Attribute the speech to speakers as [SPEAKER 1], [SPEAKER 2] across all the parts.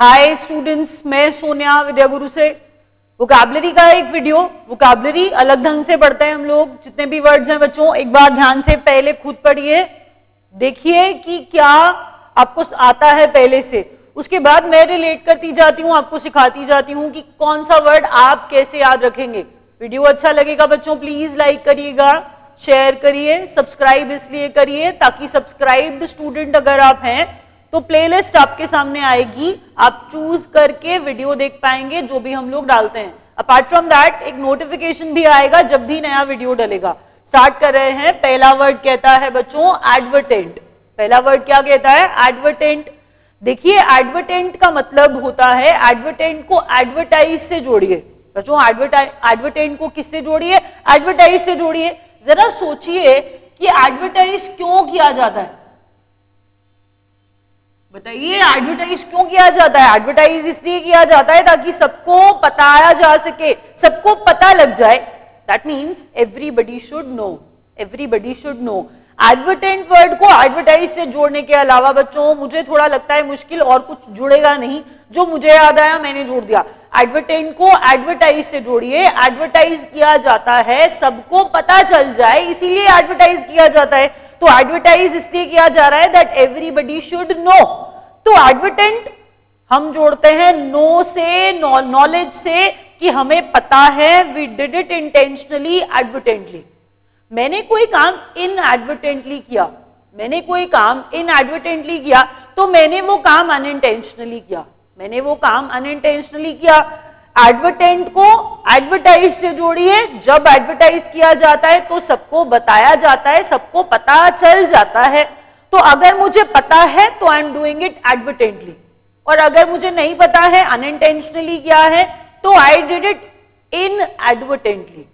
[SPEAKER 1] Hi students, मैं सोनिया विद्यागुरु से vocabulary का एक वीडियो। वोकैबुलरी अलग ढंग से पढ़ते हैं हम लोग, जितने भी वर्ड्स हैं बच्चों एक बार ध्यान से पहले खुद पढ़िए, देखिए कि क्या आपको आता है पहले से, उसके बाद मैं रिलेट करती जाती हूँ, आपको सिखाती जाती हूँ कि कौन सा वर्ड आप कैसे याद रखेंगे। वीडियो अच्छा लगेगा बच्चों प्लीज लाइक करिएगा, शेयर करिए, सब्सक्राइब इसलिए करिए ताकि सब्सक्राइब्ड स्टूडेंट अगर आप हैं तो प्लेलिस्ट आपके सामने आएगी, आप चूज करके वीडियो देख पाएंगे जो भी हम लोग डालते हैं। अपार्ट फ्रॉम दैट एक नोटिफिकेशन भी आएगा जब भी नया वीडियो डलेगा। स्टार्ट कर रहे हैं। पहला वर्ड कहता है बच्चों एडवर्टेंट। पहला वर्ड क्या कहता है? एडवर्टेंट। देखिए एडवर्टेंट का मतलब होता है, एडवर्टेंट को एडवर्टाइज से जोड़िए बच्चों। एडवर्टेंट को किससे जोड़िए? एडवर्टाइज से जोड़िए। जरा सोचिए कि एडवर्टाइज क्यों किया जाता है, बताइए एडवर्टाइज क्यों किया जाता है? एडवर्टाइज इसलिए किया जाता है ताकि सबको बताया जा सके, सबको पता लग जाए। That means everybody should know, everybody should know. Advertent word को एडवर्टाइज से जोड़ने के अलावा बच्चों मुझे थोड़ा लगता है मुश्किल और कुछ जुड़ेगा नहीं, जो मुझे याद आया मैंने जोड़ दिया। एडवर्टेंट को एडवर्टाइज से जोड़िए। एडवर्टाइज किया जाता है सबको पता चल जाए, इसीलिए एडवर्टाइज किया जाता है। तो एडवर्टाइज इसलिए किया जा रहा है दैट एवरीबडी शुड नो। तो एडवर्टेंट हम जोड़ते हैं नो से, नॉलेज से, कि हमें पता है, we did it intentionally advertently. मैंने कोई काम इनएडवर्टेंटली किया, मैंने कोई काम इनएडवर्टेंटली किया तो मैंने वो काम अनइंटेंशनली किया, मैंने वो काम अनइंटेंशनली किया। एडवर्टेंट को एडवर्टाइज से जोड़िए। जब एडवर्टाइज किया जाता है तो सबको बताया जाता है, सबको पता चल जाता है। तो अगर मुझे पता है तो I am doing it advertently, और अगर मुझे नहीं पता है, अनइंटेंशनली किया है, तो I did it inadvertently.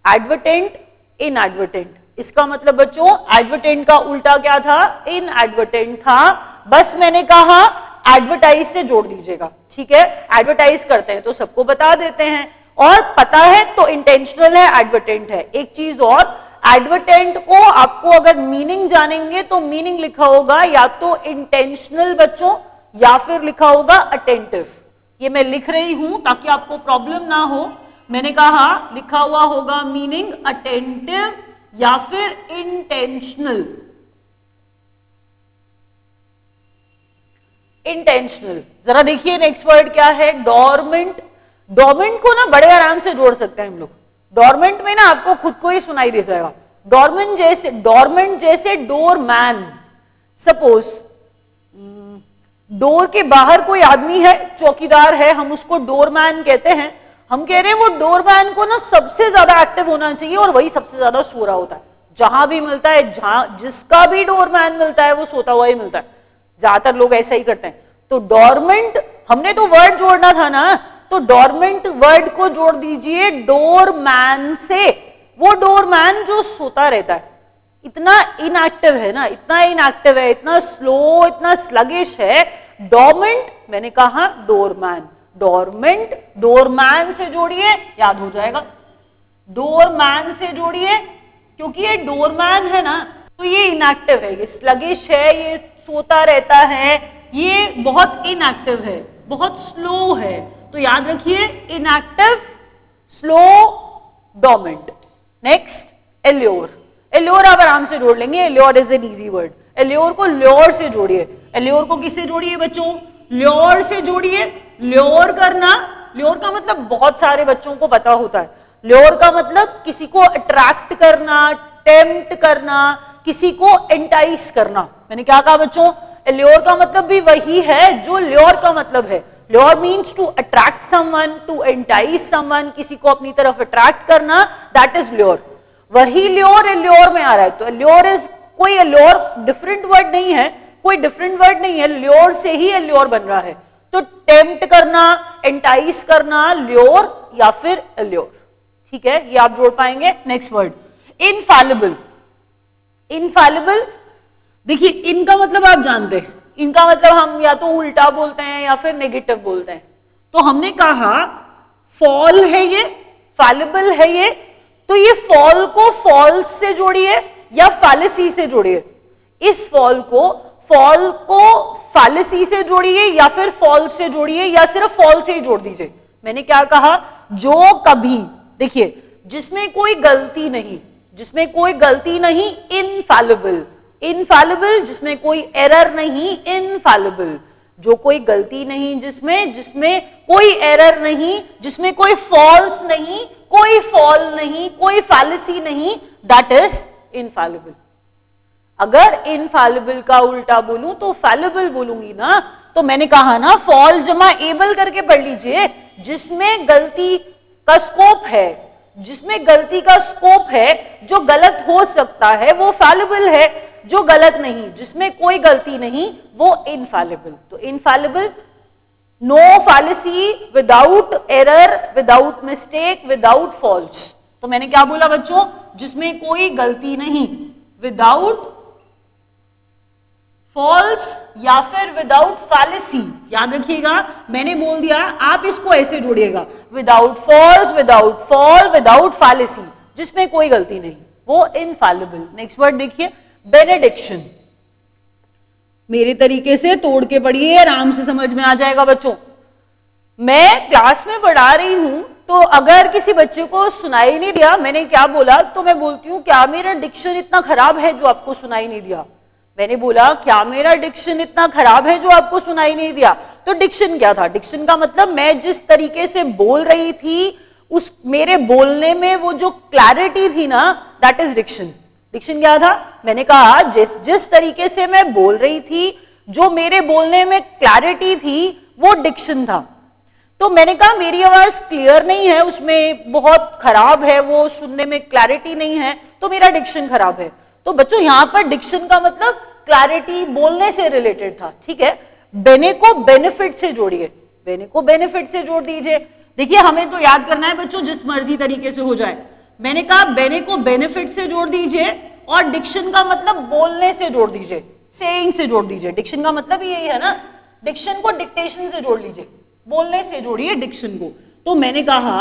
[SPEAKER 1] Advertent inadvertent, इसका मतलब बच्चों एडवर्टेंट का उल्टा क्या था? इनएडवर्टेंट था। बस मैंने कहा एडवर्टाइज से जोड़ दीजिएगा, ठीक है। एडवर्टाइज करते हैं तो सबको बता देते हैं, और पता है तो इंटेंशनल है, एडवर्टेंट है। एक चीज और, एडवर्टेंट को आपको अगर मीनिंग जानेंगे तो मीनिंग लिखा होगा या तो इंटेंशनल बच्चों या फिर लिखा होगा अटेंटिव। ये मैं लिख रही हूं ताकि आपको प्रॉब्लम ना हो। मैंने कहा लिखा हुआ होगा मीनिंग अटेंटिव या फिर इंटेंशनल। इंटेंशनल। जरा देखिए नेक्स्ट वर्ड क्या है? डोरमेंट। डोरमेंट को ना बड़े आराम से जोड़ सकते हैं हम लोग। डोरमेंट में ना आपको खुद को ही सुनाई दे जाएगा। डोरमेंट जैसे डोरमैन। सपोज डोर के बाहर कोई आदमी है, चौकीदार है, हम उसको डोरमैन कहते हैं। हम कह रहे हैं वो डोरमैन को ना सबसे ज्यादा एक्टिव होना चाहिए और वही सबसे ज्यादा सो रहा होता है। जहां भी मिलता है, जिसका भी डोरमैन मिलता है वो सोता हुआ ही मिलता है। ज्यादातर लोग ऐसा ही करते हैं। तो डोरमेंट, हमने तो वर्ड जोड़ना था ना, तो डोरमेंट वर्ड को जोड़ दीजिए डोरमैन से। वो डोरमैन जो सोता रहता है, इतना इनएक्टिव है ना, इतना इनएक्टिव है, इतना स्लो, इतना स्लगिश है। डोरमेंट मैंने कहा डोरमैन। डोरमेंट डोरमैन से जोड़िए, याद हो जाएगा। डोरमैन से जोड़िए, क्योंकि ये डोरमैन है ना तो ये इनएक्टिव है, ये स्लगिश है, ये सोता रहता है, ये बहुत इनएक्टिव है, बहुत स्लो है। तो याद रखिए inactive, slow, dormant. Next allure. Allure आप आराम से जोड़ लेंगे, allure is an easy word. Allure को ल्योर से जोड़िए। एल्योर को किससे जोड़िए बच्चों? ल्योर से जोड़िए। ल्योर करना, ल्योर का मतलब बहुत सारे बच्चों को पता होता है। ल्योर का मतलब किसी को अट्रैक्ट करना, टेम्प्ट करना, किसी को एंटाइस करना। मैंने क्या कहा बच्चों? एल्योर का मतलब भी वही है जो ल्योर का मतलब है। Lure means to attract someone, to entice someone, किसी को अपनी तरफ अट्रैक्ट करना, दैट इज ल्योर। वही ल्योर एल्योर में आ रहा है। तो एल्योर इज, कोई एल्योर डिफरेंट वर्ड नहीं है, कोई डिफरेंट वर्ड नहीं है, ल्योर से ही एल्योर बन रहा है। तो टेम्प्ट करना, एंटाइस करना, ल्योर या फिर एल्योर, ठीक है, ये आप जोड़ पाएंगे। Next word इनफैलिबल। इनफैलिबल, देखिए इनका मतलब आप जानते हैं, इनका मतलब हम या तो उल्टा बोलते हैं या फिर नेगेटिव बोलते हैं। तो हमने कहा फॉल है ये, फैलिबल है ये, तो ये फॉल को फॉल्स से जोड़िए या फैलेसी से जोड़िए। इस फॉल को फैलेसी से जोड़िए या फिर फॉल्स से जोड़िए या सिर्फ फॉल्स से ही जोड़ दीजिए। मैंने क्या कहा, जो कभी, देखिए जिसमें कोई गलती नहीं, जिसमें कोई गलती नहीं, इनफैलिबल, इनफैलिबल जिसमें कोई एरर नहीं, इनफैलिबल, जो कोई गलती नहीं जिसमें, जिसमें कोई एरर नहीं, जिसमें कोई फॉल्स नहीं, कोई फॉल नहीं, कोई फैलेसी नहीं, दैट इज इनफैलिबल। अगर इनफैलिबल का उल्टा बोलूं तो फैलिबल बोलूंगी ना, तो मैंने कहा ना फॉल जमा एबल करके पढ़ लीजिए, जिसमें गलती का स्कोप है, जिसमें गलती का स्कोप है, जो गलत हो सकता है वो फैलिबल है, जो गलत नहीं, जिसमें कोई गलती नहीं, वो इनफैलिबल। तो infallible, no fallacy, without error, without mistake, without falls. तो मैंने क्या बोला बच्चों, जिसमें कोई गलती नहीं, विदाउट फॉल्स या फिर विदाउट फैलेसी। याद रखिएगा मैंने बोल दिया, आप इसको ऐसे जोड़िएगा, without falls, without fall, without fallacy, जिसमें कोई गलती नहीं, वो इनफैलिबल। नेक्स्ट वर्ड देखिए, बेनेडिक्शन। मेरे तरीके से तोड़ के पढ़िए, आराम से समझ में आ जाएगा बच्चों। मैं क्लास में पढ़ा रही हूं, तो अगर किसी बच्चे को सुनाई नहीं दिया मैंने क्या बोला, तो मैं बोलती हूं क्या मेरा डिक्शन इतना खराब है जो आपको सुनाई नहीं दिया। मैंने बोला क्या मेरा डिक्शन इतना खराब है जो आपको सुनाई नहीं दिया। तो डिक्शन क्या था, डिक्शन का मतलब मैं जिस तरीके से बोल रही थी, उस मेरे बोलने में वो जो क्लैरिटी थी ना, दैट इज डिक्शन। डिक्शन क्या था, मैंने कहा जिस तरीके से मैं बोल रही थी, जो मेरे बोलने में क्लैरिटी थी, वो डिक्शन था। तो मैंने कहा मेरी आवाज क्लियर नहीं है, उसमें बहुत खराब है, वो सुनने में क्लैरिटी नहीं है, तो मेरा डिक्शन खराब है। तो बच्चों यहां पर डिक्शन का मतलब क्लैरिटी, बोलने से रिलेटेड था, ठीक है। बेने को बेनिफिट से जोड़िए, बेने को बेनिफिट से जोड़ दीजिए। देखिए हमें तो याद करना है बच्चों, जिस मर्जी तरीके से हो जाए। मैंने कहा बेने को बेनिफिट से जोड़ दीजिए और डिक्शन का मतलब बोलने से जोड़ दीजिए, सेइंग से जोड़ दीजिए। डिक्शन का मतलब यही है ना, डिक्शन को डिक्टेशन से जोड़ लीजिए, बोलने से जोड़िए डिक्शन को। तो मैंने कहा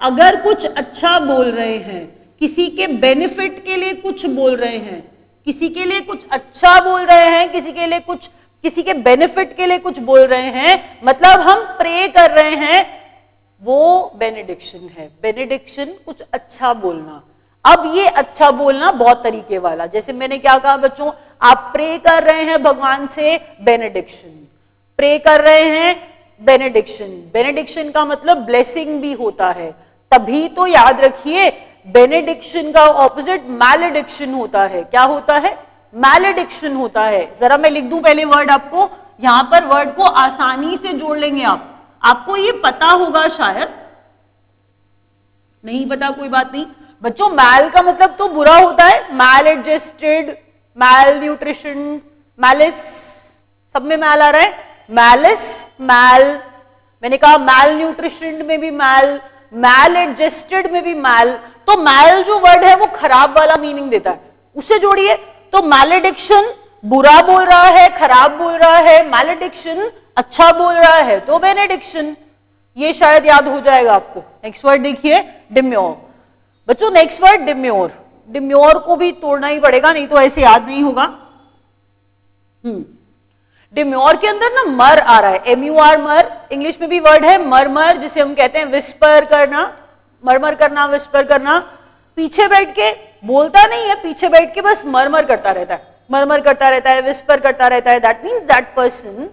[SPEAKER 1] अगर कुछ अच्छा बोल रहे हैं, किसी के बेनिफिट के लिए कुछ बोल रहे हैं, किसी के लिए कुछ अच्छा बोल रहे हैं, किसी के लिए कुछ, किसी के बेनिफिट के लिए कुछ बोल रहे हैं, मतलब हम प्रे कर रहे हैं, वो बेनेडिक्शन है। बेनेडिक्शन कुछ अच्छा बोलना। अब ये अच्छा बोलना बहुत तरीके वाला, जैसे मैंने क्या कहा बच्चों, आप प्रे कर रहे हैं भगवान से, बेनेडिक्शन। प्रे कर रहे हैं, बेनेडिक्शन। बेनेडिक्शन का मतलब ब्लेसिंग भी होता है। तभी तो याद रखिए बेनेडिक्शन का ऑपोजिट मैलेडिक्शन होता है। क्या होता है, मैलेडिक्शन होता है। जरा मैं लिख दूं पहले वर्ड आपको, यहां पर वर्ड को आसानी से जोड़ लेंगे आप। आपको ये पता होगा शायद, नहीं पता कोई बात नहीं बच्चों। मैल का मतलब तो बुरा होता है, मैल एडजस्टेड, मैल न्यूट्रिशन, मैलिस, सब में मैल आ रहा है, मैलिस, मैल। मैंने कहा मैल न्यूट्रिशन में भी मैल, मैल एडजस्टेड में भी मैल। तो मैल जो वर्ड है वो खराब वाला मीनिंग देता है, उससे जोड़िए। तो मैलेडिक्शन बुरा बोल रहा है, खराब बोल रहा है, मैलेडिक्शन अच्छा बोल रहा है, तो बेनेडिक्शन। ये शायद याद हो जाएगा आपको। नेक्स्ट वर्ड देखिए, डिम्योर। बच्चों नेक्स्ट वर्ड डिम्योर। डिम्योर को भी तोड़ना ही पड़ेगा, नहीं तो ऐसे याद नहीं होगा। डिम्योर के अंदर ना मर आ रहा है, MUR, मर। इंग्लिश में भी वर्ड है मरमर, जिसे हम कहते हैं विस्पर करना, मरमर करना, विस्पर करना। पीछे बैठ के बोलता नहीं है, पीछे बैठ के बस मरमर करता रहता है, मरमर करता रहता है, विस्पर करता रहता है। That means that person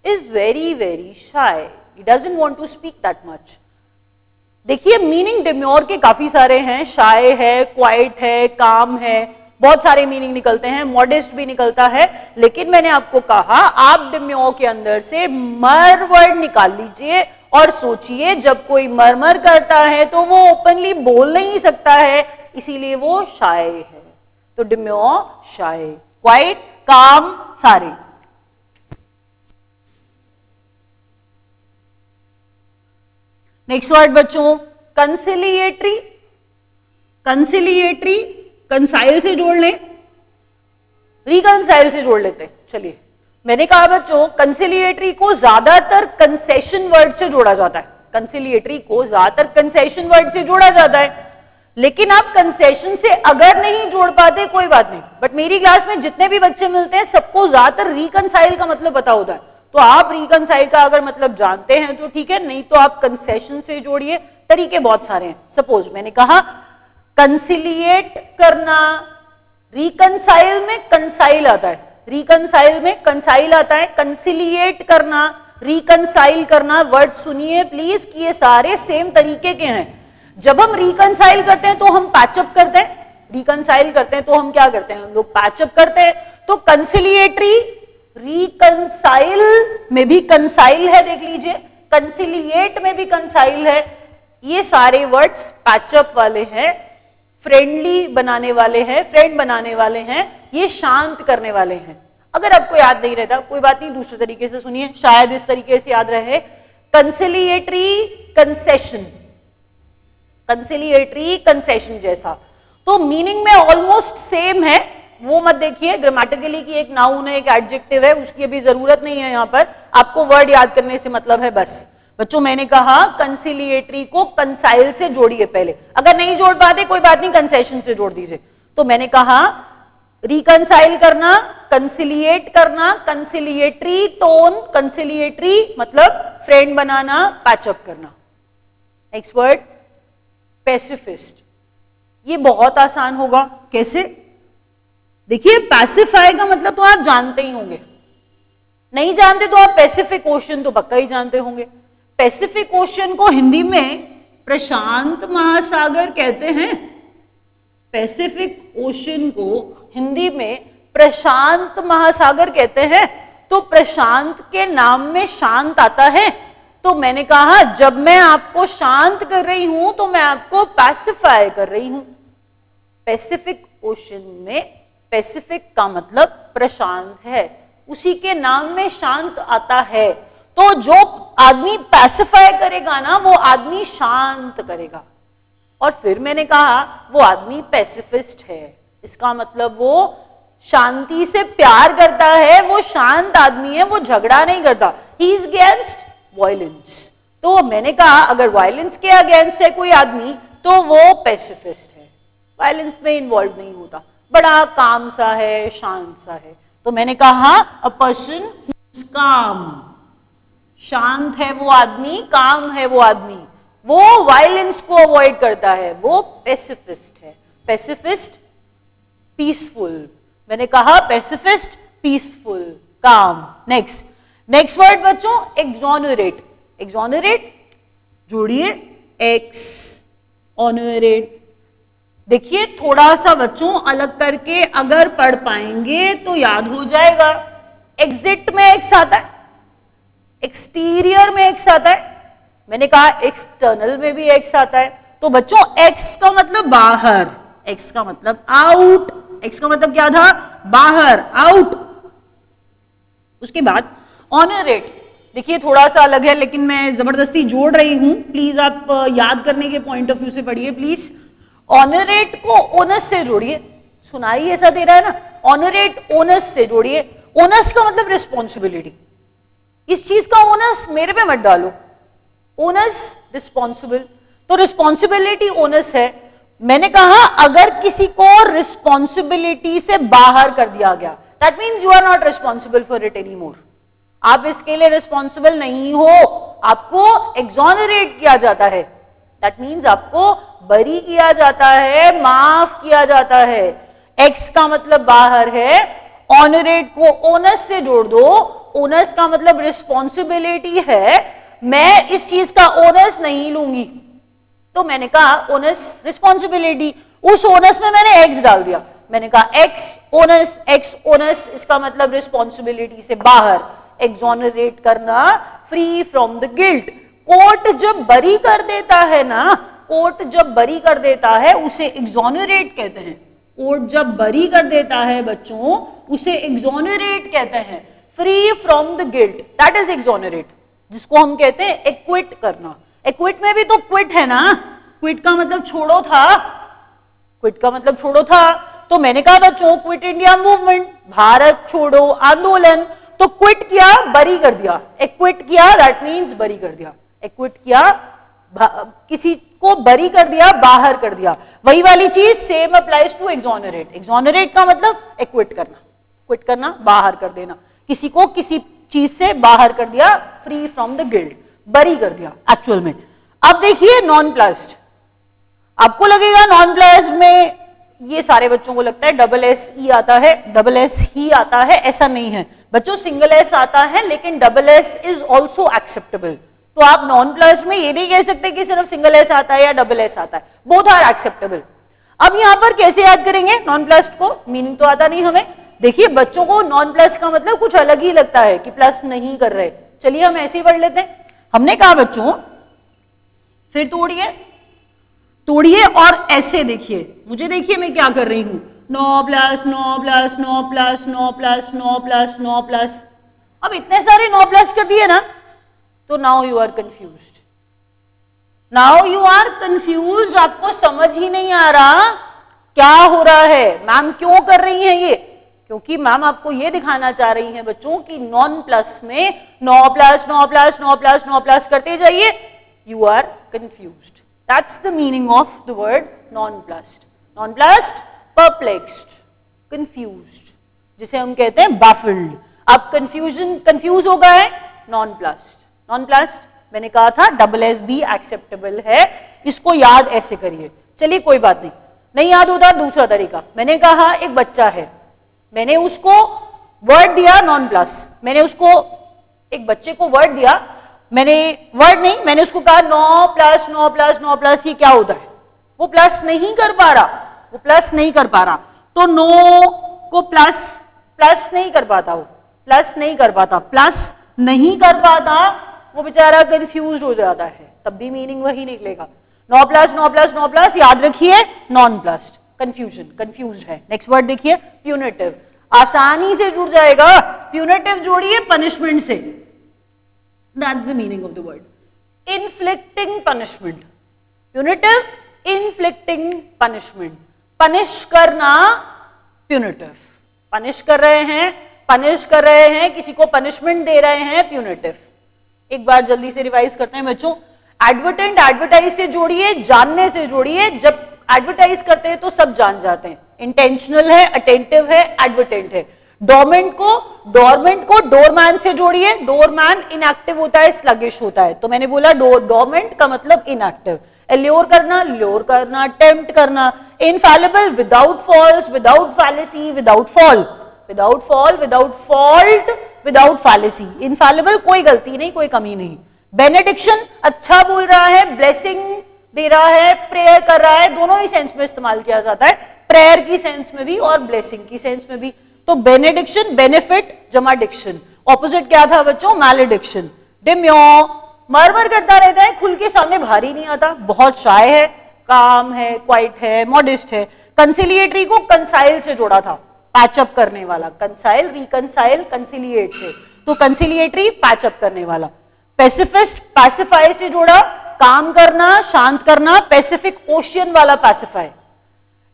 [SPEAKER 1] is very very shy, he doesn't want to speak that much. देखिए मीनिंग डिम्योर के काफी सारे हैं, शाय है, क्वाइट है, काम है, बहुत सारे मीनिंग निकलते हैं, मॉडेस्ट भी निकलता है। लेकिन मैंने आपको कहा आप डिम्योर के अंदर से मर वर्ड निकाल लीजिए और सोचिए, जब कोई मरमर करता है तो वो ओपनली बोल नहीं सकता है, इसीलिए वो शाय है। तो डिम्योर, शाय, क्वाइट, काम, सारे। नेक्स्ट वर्ड बच्चों, कंसिलिएटरी। कंसिलिएटरी कंसाइल से जोड़ लें, रिकंसाइल से जोड़ लेते हैं। चलिए, मैंने कहा बच्चों कंसिलिएटरी को ज्यादातर कंसेशन वर्ड से जोड़ा जाता है। कंसिलिएटरी को ज्यादातर कंसेशन वर्ड से जोड़ा जाता है। लेकिन आप कंसेशन से अगर नहीं जोड़ पाते कोई बात नहीं, बट मेरी क्लास में जितने भी बच्चे मिलते हैं सबको ज्यादातर रिकनसाइल का मतलब पता होता है, तो आप रिकनसाइल का अगर मतलब जानते हैं तो ठीक है, नहीं तो आप कंसेशन से जोड़िए, तरीके बहुत सारे हैं। सपोज मैंने कहा कंसिलिएट करना, रिकनसाइल में कंसाइल आता है, रिकनसाइल में कंसाइल आता है, कंसिलिएट करना, रिकनसाइल करना, वर्ड सुनिए प्लीज कि ये सारे सेम तरीके के हैं। जब हम रिकनसाइल करते हैं तो हम पैचअप करते हैं, रिकनसाइल करते हैं तो हम क्या करते हैं, हम लोग पैचअप करते हैं। तो कंसिलिएटरी, रिकनसाइल में भी कंसाइल है, देख लीजिए, कंसिलिएट में भी कंसाइल है, ये सारे वर्ड्स पैचअप वाले हैं, फ्रेंडली बनाने वाले हैं, फ्रेंड बनाने वाले हैं, ये शांत करने वाले हैं। अगर आपको याद नहीं रहता कोई बात नहीं, दूसरे तरीके से सुनिए, शायद इस तरीके से याद रहे। कंसिलिएटरी कंसेशन, कंसिलिएटरी कंसेशन जैसा, तो मीनिंग में ऑलमोस्ट सेम है, वो मत देखिए। ग्रामेटिकली की एक नाउन है, एक एडजेक्टिव है, उसकी अभी जरूरत नहीं है, यहां पर आपको वर्ड याद करने से मतलब है बस। बच्चों मैंने कहा कंसिलिएटरी को कंसाइल से जोड़िए पहले, अगर नहीं जोड़ पाते कोई बात नहीं, कंसेशन से जोड़ दीजिए। तो मैंने कहा रिकनसाइल करना, कंसिलिएट करना, कंसिलिएटरी टोन, कंसिलिएटरी मतलब फ्रेंड बनाना, पैचअप करना। नेक्स्ट वर्ड पैसिफिस्ट, ये बहुत आसान होगा, कैसे? देखिए पैसिफाई का मतलब तो आप जानते ही होंगे, नहीं जानते तो आप पैसिफिक ओशन तो पक्का ही जानते होंगे। पैसिफिक ओशन को हिंदी में प्रशांत महासागर कहते हैं, पैसिफिक ओशन को हिंदी में प्रशांत महासागर कहते हैं। तो प्रशांत के नाम में शांत आता है, तो मैंने कहा जब मैं आपको शांत कर रही हूं तो मैं आपको पैसिफाई कर रही हूं। पैसिफिक ओशन में पैसिफिक का मतलब प्रशांत है, उसी के नाम में शांत आता है, तो जो आदमी पैसिफाई करेगा ना वो आदमी शांत करेगा। और फिर मैंने कहा वो आदमी पैसिफिस्ट है, इसका मतलब वो शांति से प्यार करता है, वो शांत आदमी है, वो झगड़ा नहीं करता। He is against violence. तो मैंने कहा अगर वायलेंस के अगेंस्ट है कोई आदमी तो वो पैसिफिस्ट है, वायलेंस में इन्वॉल्व नहीं होता, बड़ा काम सा है, शांत सा है। तो मैंने कहा अ पर्सन हु इज काम, शांत है वो आदमी, काम है वो आदमी, वो वायलेंस को अवॉइड करता है, वो पैसिफिस्ट है। पैसिफिस्ट पीसफुल, मैंने कहा पैसिफिस्ट पीसफुल, काम। नेक्स्ट वर्ड बच्चों एक्सोनरेट, एक्सोनरेट जोड़िए एक्स ऑनरेट। देखिए थोड़ा सा बच्चों अलग करके अगर पढ़ पाएंगे तो याद हो जाएगा। एग्जिट में एक्स आता है, एक्सटीरियर में एक्स आता है, मैंने कहा एक्सटर्नल में भी एक्स आता है। तो बच्चों एक्स का मतलब बाहर, एक्स का मतलब आउट, एक्स का मतलब क्या था, बाहर, आउट। उसके बाद ऑनरेट, देखिए थोड़ा सा अलग है लेकिन मैं जबरदस्ती जोड़ रही हूं, प्लीज आप याद करने के पॉइंट ऑफ व्यू से पढ़िए प्लीज। ऑनरेट को ओनस से जोड़िए, सुनाई ऐसा दे रहा है ना, ऑनरेट ओनस से जोड़िए। ओनस का मतलब रिस्पॉन्सिबिलिटी, इस चीज का ओनस मेरे पे मत डालो, ओनस रिस्पॉन्सिबल, तो रिस्पॉन्सिबिलिटी ओनस है। मैंने कहा अगर किसी को रिस्पॉन्सिबिलिटी से बाहर कर दिया गया, that means you are not responsible for it any more, आप इसके लिए रिस्पॉन्सिबल नहीं हो, आपको एक्सोनरेट किया जाता है, दैट मीन्स आपको बरी किया जाता है, माफ किया जाता है। एक्स का मतलब बाहर है, ऑनरेट को ओनस से जोड़ दो, ओनस का मतलब रिस्पॉन्सिबिलिटी है, मैं इस चीज का ओनस नहीं लूंगी, तो मैंने कहा ओनस रिस्पॉन्सिबिलिटी, उस ओनस में मैंने एक्स डाल दिया, मैंने कहा एक्स ओनस, इसका मतलब रिस्पॉन्सिबिलिटी से बाहर, एक्सोनरेट करना, free from the guilt. Court जब बरी कर देता है ना, कोर्ट जब बरी कर देता है उसे एक्सोनरेट कहते हैं, कोर्ट जब बरी कर देता है बच्चों उसे एक्सोनरेट कहते हैं, free from the guilt, that is exonerate, जिसको हम कहते हैं एक्विट करना। एक्विट में भी तो क्विट है ना, क्विट का मतलब छोड़ो था, क्विट का मतलब छोड़ो था। तो मैंने कहा बच्चों क्विट इंडिया मूवमेंट, भारत छोड़ो आंदोलन, तो क्विट किया बरी कर दिया, एक्विट किया दैट मीन्स बरी कर दिया, एक्विट किया किसी को बरी कर दिया, बाहर कर दिया। वही वाली चीज same applies to exonerate. Exonerate का मतलब एक्विट करना, क्विट करना, बाहर कर देना, किसी को किसी चीज से बाहर कर दिया, फ्री फ्रॉम द गिल्ड, बरी कर दिया एक्चुअल में। अब देखिए नॉन प्लस्ड, आपको लगेगा नॉन प्लस्ड में ये सारे बच्चों को लगता है डबल एस ई आता है, डबल एस ही आता है, ऐसा नहीं है बच्चों, सिंगल एस आता है लेकिन double S is also acceptable. तो आप नॉन प्लस्ड में ये नहीं कह सकते कि सिर्फ सिंगल एस आता है या डबल एस आता है, बोथ आर एक्सेप्टेबल। अब यहां पर कैसे याद करेंगे नॉन प्लस्ड को, मीनिंग तो आता नहीं हमें। देखिए बच्चों को नॉन प्लस का मतलब कुछ अलग ही लगता है कि प्लस नहीं कर रहे, चलिए हम ऐसे ही पढ़ लेते हैं। हमने कहा बच्चों फिर तोड़िए, तोड़िए और ऐसे देखिए, मुझे देखिए मैं क्या कर रही हूं, 9 plus 9 plus 9 plus 9 plus 9 plus 9 plus. अब इतने सारे 9 प्लस कर दिए ना, तो now you are confused, now you are confused, आपको समझ ही नहीं आ रहा क्या हो रहा है, मैम क्यों कर रही है ये, क्योंकि मैम आपको ये दिखाना चाह रही है बच्चों कि नॉन प्लस में 9 प्लस 9 प्लस 9 प्लस 9 प्लस करते जाइए, you are confused. That's the meaning of the word nonplussed. Nonplussed, perplexed, confused, जिसे हम कहते हैं baffled. अब confuse हो गए nonplussed. Nonplussed मैंने कहा था डबल एस भी acceptable है, इसको याद ऐसे करिए। चलिए कोई बात नहीं, नहीं याद होता दूसरा तरीका। मैंने कहा एक बच्चा है, मैंने उसको वर्ड दिया नॉन प्लस, मैंने उसको एक बच्चे को वर्ड दिया, मैंने वर्ड नहीं, मैंने उसको कहा 9 प्लस 9 प्लस 9 प्लस ये क्या होता है, वो प्लस नहीं कर पा रहा, वो प्लस नहीं कर पा रहा, तो 9 को प्लस प्लस नहीं कर पाता, वो प्लस नहीं कर पाता, प्लस नहीं कर पाता, वो बेचारा कंफ्यूज हो जाता है, तब भी मीनिंग वही निकलेगा। 9 प्लस 9 प्लस 9 प्लस याद रखिए नॉन प्लस, कंफ्यूजन, कंफ्यूज है। नेक्स्ट वर्ड देखिए प्यूनेटिव, आसानी से जुड़ जाएगा, प्यूनेटिव जोड़िए पनिशमेंट से, that's the meaning of the word. Inflicting punishment, punitive, inflicting punishment, punish करना punitive, punish कर रहे हैं किसी को punishment दे रहे हैं punitive। एक बार जल्दी से रिवाइज करते हैं बच्चों, एडवर्टेंट एडवर्टाइज से जोड़िए, जानने से जोड़िए, जब एडवर्टाइज करते हैं तो सब जान जाते हैं, इंटेंशनल है, अटेंटिव है, एडवर्टेंट है। डोरमेंट को डोरमैन से जोड़िए, डोरमैन इनएक्टिव होता है, स्लगिश होता है, तो मैंने बोला डोरमेंट का मतलब इनएक्टिव। ल्योर करना, टेम्प्ट करना। Infallible, without falls, without fallacy, without fall, without fall, without fault, without fallacy. Infallible, कोई गलती नहीं, कोई कमी नहीं। बेनेडिक्शन, अच्छा बोल रहा है, ब्लेसिंग दे रहा है, प्रेयर कर रहा है, दोनों ही सेंस में इस्तेमाल किया जाता है, प्रेयर की सेंस में भी और ब्लेसिंग की सेंस में भी। तो बेनेडिक्शन, बेनिफिट जमा डिक्शन, ऑपोजिट क्या था बच्चों, मैलेडिक्शन। डिम्यो, मरमर करता रहता है, खुल के सामने भारी नहीं आता, बहुत शाय है, काम है, क्वाइट है, मॉडेस्ट है। कंसिलिएटरी को कंसाइल से जोड़ा था, पैचअप करने वाला, कंसाइल, रिकंसाइल, कंसिलिएट से, तो कंसिलिएटरी पैचअप करने वाला। पैसिफिस्ट, पैसिफाई से जोड़ा, काम करना, शांत करना, पैसिफिक ओशियन वाला पैसिफाई।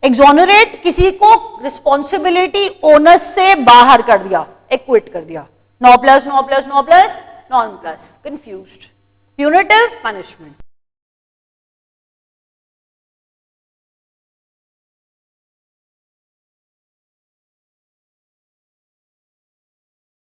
[SPEAKER 1] एक्सोनरेट, किसी को रिस्पॉन्सिबिलिटी ओनर्स से बाहर कर दिया, एक्विट कर दिया। 9 plus 9 plus 9 plus non plus, confused. Punitive, punishment.